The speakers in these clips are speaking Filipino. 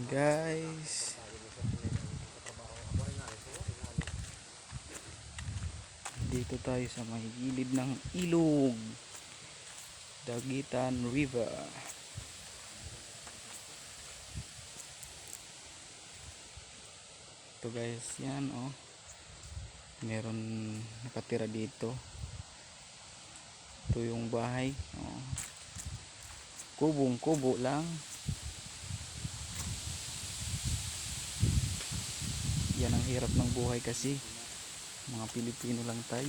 Guys, dito tayo sa may gilid ng ilog, Daguitan River. Ito guys, yan oh, meron nakatira dito. Ito yung bahay oh. Kubong kubo lang. Yan ang hirap ng buhay kasi mga Pilipino lang tayo.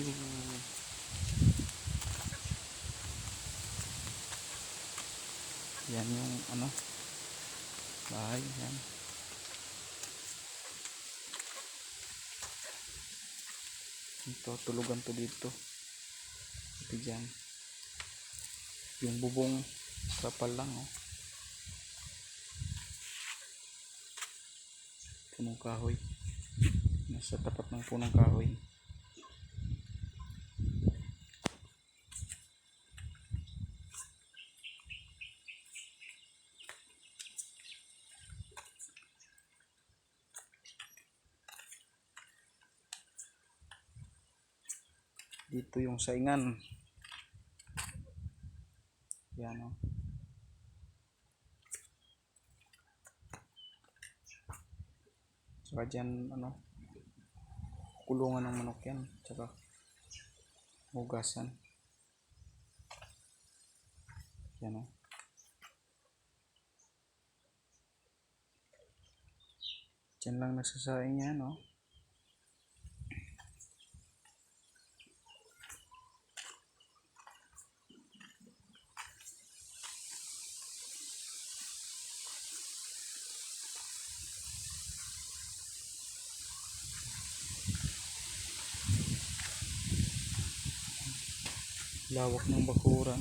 Yan yung ano, bahay yan. Ito, tulugan to dito. Ito dyan. Yung bubong kapal lang oh. Punong kahoy. Nasa tapat ng punong kahoy. Dito yung saingan. Yan o. Saka dyan ano, kulungan ng manok yan. Saka hugasan. Yan o. Dyan lang nagsasaing yan o. Lawak ng bakuran.